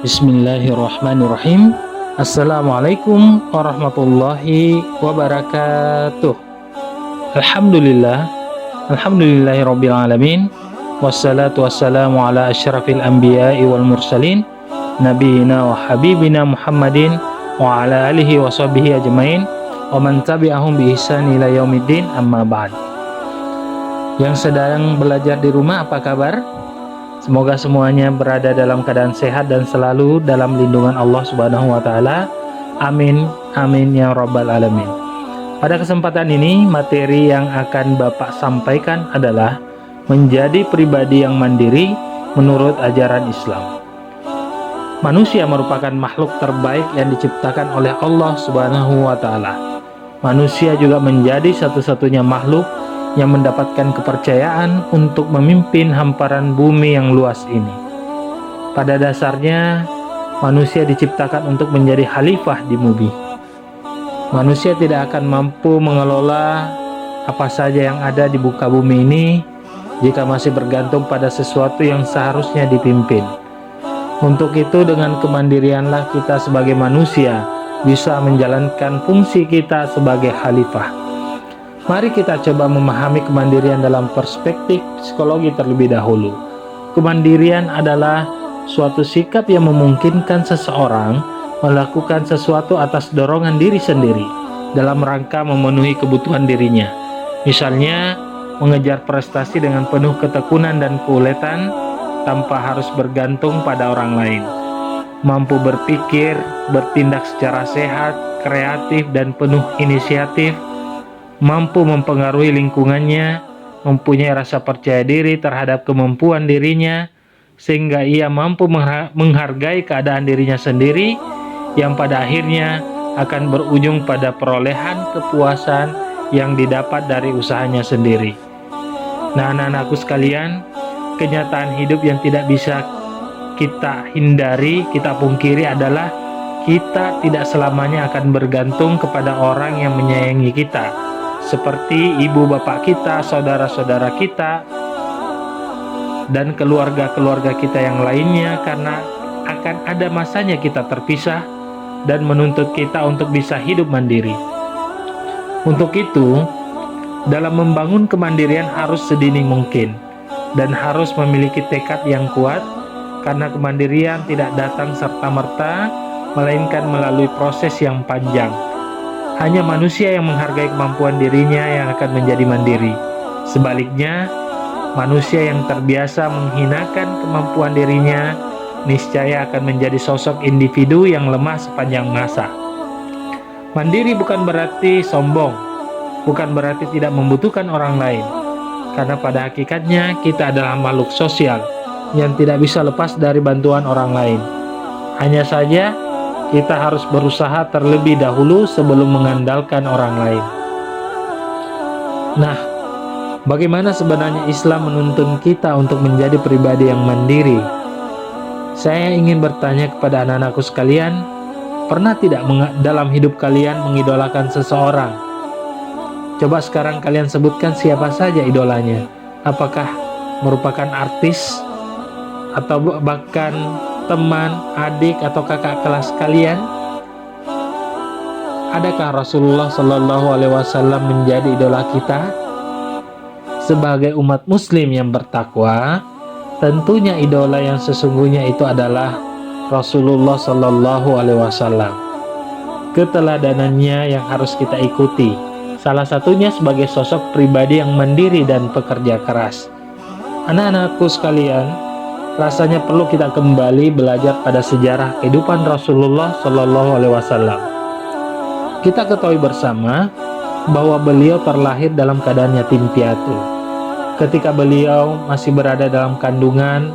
Bismillahirrahmanirrahim. Assalamualaikum warahmatullahi wabarakatuh. Alhamdulillah, alhamdulillahirabbil alamin. Wassalatu wassalamu ala asyrafil anbiya'i wal mursalin, nabiyina wa habibina Muhammadin wa ala alihi wa sahbihi ajmain wa man tabi'ahum bi ihsan ila yaumiddin, amma ba'd. Yang sedang belajar di rumah, apa kabar? Semoga semuanya berada dalam keadaan sehat dan selalu dalam lindungan Allah Subhanahu wa taala. Amin, amin ya rabbal alamin. Pada kesempatan ini, materi yang akan Bapak sampaikan adalah menjadi pribadi yang mandiri menurut ajaran Islam. Manusia merupakan makhluk terbaik yang diciptakan oleh Allah Subhanahu wa taala. Manusia juga menjadi satu-satunya makhluk yang mendapatkan kepercayaan untuk memimpin hamparan bumi yang luas ini. Pada dasarnya, manusia diciptakan untuk menjadi khalifah di bumi. Manusia tidak akan mampu mengelola apa saja yang ada di muka bumi ini jika masih bergantung pada sesuatu yang seharusnya dipimpin. Untuk itu, dengan kemandirianlah kita sebagai manusia bisa menjalankan fungsi kita sebagai khalifah. Mari kita coba memahami kemandirian dalam perspektif psikologi terlebih dahulu. Kemandirian adalah suatu sikap yang memungkinkan seseorang melakukan sesuatu atas dorongan diri sendiri dalam rangka memenuhi kebutuhan dirinya. Misalnya, mengejar prestasi dengan penuh ketekunan dan keuletan tanpa harus bergantung pada orang lain. Mampu berpikir, bertindak secara sehat, kreatif, dan penuh inisiatif, mampu mempengaruhi lingkungannya, mempunyai rasa percaya diri terhadap kemampuan dirinya, sehingga ia mampu menghargai keadaan dirinya sendiri, yang pada akhirnya akan berujung pada perolehan kepuasan yang didapat dari usahanya sendiri. Nah, anak-anakku sekalian, kenyataan hidup yang tidak bisa kita hindari, kita pungkiri adalah kita tidak selamanya akan bergantung kepada orang yang menyayangi kita, seperti ibu bapak kita, saudara-saudara kita, dan keluarga-keluarga kita yang lainnya, karena akan ada masanya kita terpisah dan menuntut kita untuk bisa hidup mandiri. Untuk itu, dalam membangun kemandirian harus sedini mungkin dan harus memiliki tekad yang kuat, karena kemandirian tidak datang serta-merta, melainkan melalui proses yang panjang. Hanya manusia yang menghargai kemampuan dirinya yang akan menjadi mandiri. Sebaliknya, manusia yang terbiasa menghinakan kemampuan dirinya niscaya akan menjadi sosok individu yang lemah sepanjang masa. Mandiri bukan berarti sombong, bukan berarti tidak membutuhkan orang lain, karena pada hakikatnya kita adalah makhluk sosial yang tidak bisa lepas dari bantuan orang lain. Hanya saja, kita harus berusaha terlebih dahulu sebelum mengandalkan orang lain. Nah, bagaimana sebenarnya Islam menuntun kita untuk menjadi pribadi yang mandiri? Saya ingin bertanya kepada anak-anakku sekalian, pernah tidak dalam hidup kalian mengidolakan seseorang? Coba sekarang kalian sebutkan siapa saja idolanya. Apakah merupakan artis, atau bahkan teman, adik, atau kakak kelas kalian? Adakah Rasulullah Shallallahu Alaihi Wasallam menjadi idola kita? Sebagai umat Muslim yang bertakwa, tentunya idola yang sesungguhnya itu adalah Rasulullah Shallallahu Alaihi Wasallam. Keteladanannya yang harus kita ikuti. Salah satunya sebagai sosok pribadi yang mandiri dan pekerja keras. Anak-anakku sekalian, rasanya perlu kita kembali belajar pada sejarah kehidupan Rasulullah Shallallahu Alaihi Wasallam. Kita ketahui bersama bahwa beliau terlahir dalam keadaan yatim piatu. Ketika beliau masih berada dalam kandungan,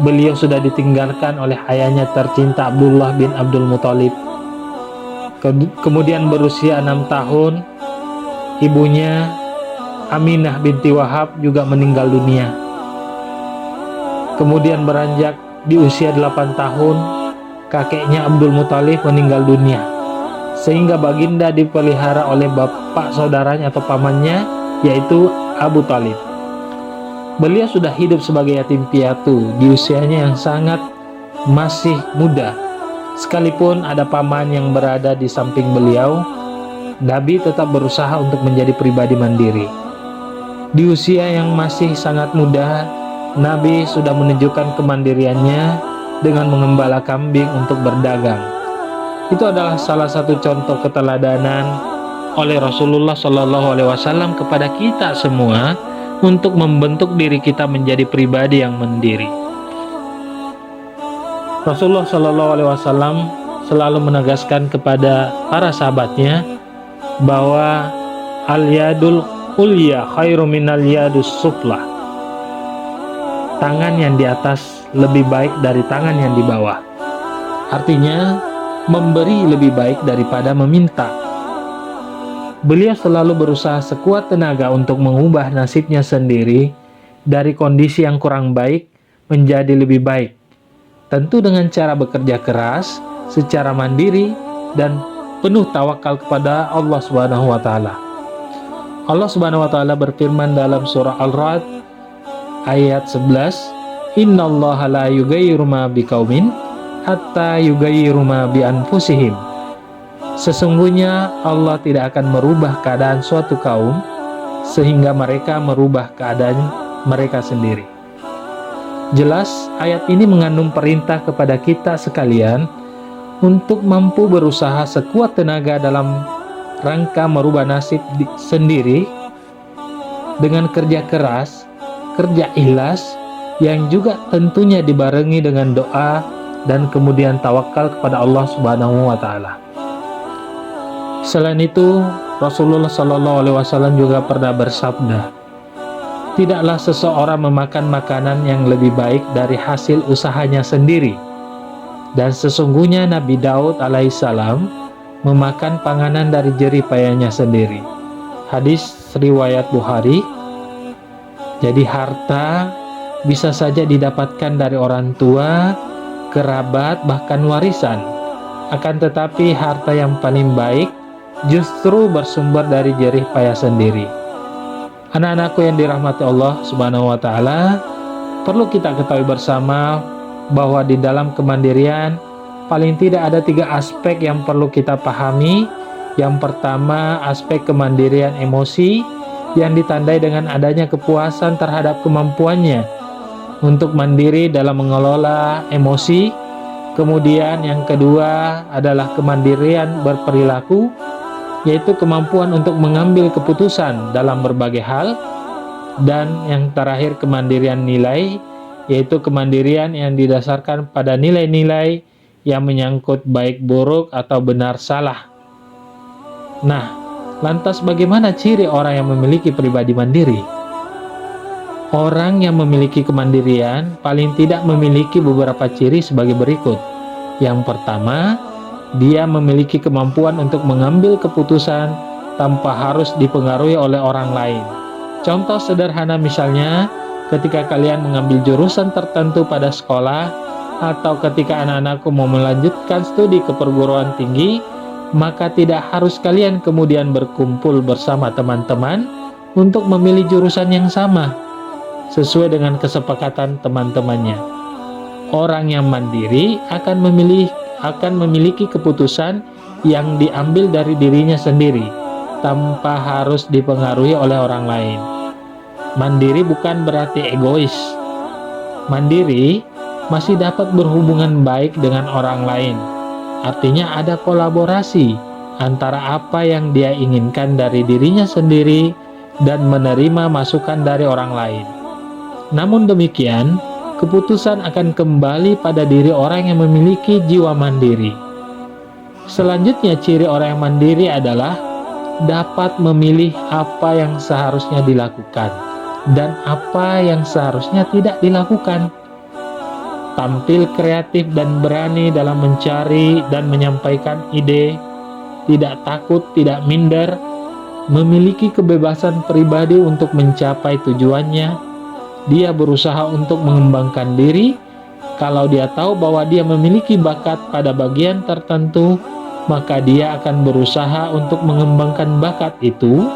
beliau sudah ditinggalkan oleh ayahnya tercinta Abdullah bin Abdul Muthalib. Kemudian berusia 6 tahun, ibunya Aminah binti Wahab juga meninggal dunia. Kemudian beranjak di usia 8 tahun, kakeknya Abdul Muthalib meninggal dunia, sehingga baginda dipelihara oleh bapak saudaranya atau pamannya, yaitu Abu Thalib. Beliau sudah hidup sebagai yatim piatu di usianya yang sangat masih muda. Sekalipun ada paman yang berada di samping beliau, Nabi tetap berusaha untuk menjadi pribadi mandiri. Di usia yang masih sangat muda, Nabi sudah menunjukkan kemandiriannya dengan mengembala kambing untuk berdagang. Itu adalah salah satu contoh keteladanan oleh Rasulullah SAW kepada kita semua untuk membentuk diri kita menjadi pribadi yang mandiri. Rasulullah SAW selalu menegaskan kepada para sahabatnya bahwa al-yadul ulya khairu minal yadus sufla. Tangan yang di atas lebih baik dari tangan yang di bawah. Artinya, memberi lebih baik daripada meminta. Beliau selalu berusaha sekuat tenaga untuk mengubah nasibnya sendiri dari kondisi yang kurang baik menjadi lebih baik. Tentu dengan cara bekerja keras, secara mandiri, dan penuh tawakal kepada Allah Subhanahu wa Ta'ala. Allah Subhanahu wa Ta'ala berfirman dalam surah Al-Ra'd ayat 11, "Innallaha la yughayyiru ma biqaumin hatta yughayyiru ma bi anfusihim." Sesungguhnya Allah tidak akan merubah keadaan suatu kaum sehingga mereka merubah keadaan mereka sendiri. Jelas ayat ini mengandung perintah kepada kita sekalian untuk mampu berusaha sekuat tenaga dalam rangka merubah nasib sendiri dengan kerja keras, kerja ikhlas yang juga tentunya dibarengi dengan doa dan kemudian tawakal kepada Allah Subhanahu wa Ta'ala. Selain itu, Rasulullah SAW juga pernah bersabda, "Tidaklah seseorang memakan makanan yang lebih baik dari hasil usahanya sendiri. Dan sesungguhnya Nabi Daud alaihissalam memakan panganan dari jerih payahnya sendiri." Hadis riwayat Bukhari. Jadi harta bisa saja didapatkan dari orang tua, kerabat, bahkan warisan. Akan tetapi harta yang paling baik justru bersumber dari jerih payah sendiri. Anak-anakku yang dirahmati Allah Subhanahu wa Ta'ala, perlu kita ketahui bersama bahwa di dalam kemandirian paling tidak ada 3 aspek yang perlu kita pahami. Yang pertama, aspek kemandirian emosi yang ditandai dengan adanya kepuasan terhadap kemampuannya untuk mandiri dalam mengelola emosi. Kemudian yang kedua adalah kemandirian berperilaku, yaitu kemampuan untuk mengambil keputusan dalam berbagai hal. Dan yang terakhir kemandirian nilai, yaitu kemandirian yang didasarkan pada nilai-nilai yang menyangkut baik buruk atau benar salah. Nah, lantas bagaimana ciri orang yang memiliki pribadi mandiri? Orang yang memiliki kemandirian paling tidak memiliki beberapa ciri sebagai berikut. Yang pertama, dia memiliki kemampuan untuk mengambil keputusan tanpa harus dipengaruhi oleh orang lain. Contoh sederhana misalnya, ketika kalian mengambil jurusan tertentu pada sekolah, atau ketika anak-anakku mau melanjutkan studi ke perguruan tinggi, maka tidak harus kalian kemudian berkumpul bersama teman-teman untuk memilih jurusan yang sama sesuai dengan kesepakatan teman-temannya. Orang yang mandiri akan memiliki keputusan yang diambil dari dirinya sendiri tanpa harus dipengaruhi oleh orang lain. Mandiri bukan berarti egois. Mandiri masih dapat berhubungan baik dengan orang lain. Artinya ada kolaborasi antara apa yang dia inginkan dari dirinya sendiri dan menerima masukan dari orang lain. Namun demikian, keputusan akan kembali pada diri orang yang memiliki jiwa mandiri. Selanjutnya, ciri orang yang mandiri adalah dapat memilih apa yang seharusnya dilakukan dan apa yang seharusnya tidak dilakukan. Tampil kreatif dan berani dalam mencari dan menyampaikan ide, tidak takut, tidak minder, memiliki kebebasan pribadi untuk mencapai tujuannya. Dia berusaha untuk mengembangkan diri. Kalau dia tahu bahwa dia memiliki bakat pada bagian tertentu, maka dia akan berusaha untuk mengembangkan bakat itu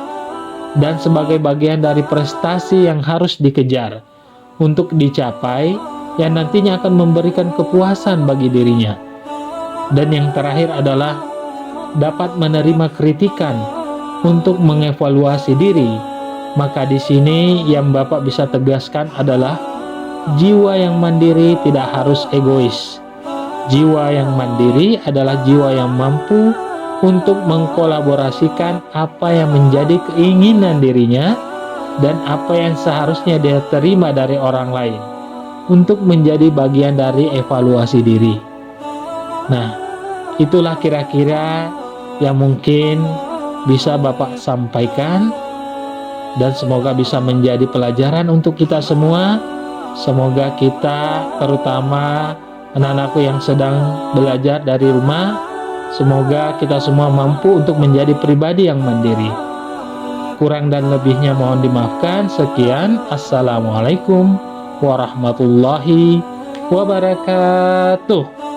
dan sebagai bagian dari prestasi yang harus dikejar untuk dicapai, yang nantinya akan memberikan kepuasan bagi dirinya. Dan yang terakhir adalah dapat menerima kritikan untuk mengevaluasi diri. Maka di sini yang Bapak bisa tegaskan adalah jiwa yang mandiri tidak harus egois. Jiwa yang mandiri adalah jiwa yang mampu untuk mengkolaborasikan apa yang menjadi keinginan dirinya dan apa yang seharusnya dia terima dari orang lain untuk menjadi bagian dari evaluasi diri. Nah, itulah kira-kira yang mungkin bisa Bapak sampaikan, dan semoga bisa menjadi pelajaran untuk kita semua. Semoga kita, terutama anak-anakku yang sedang belajar dari rumah, semoga kita semua mampu untuk menjadi pribadi yang mandiri. Kurang dan lebihnya mohon dimaafkan. Sekian, Assalamualaikum warahmatullahi wabarakatuh.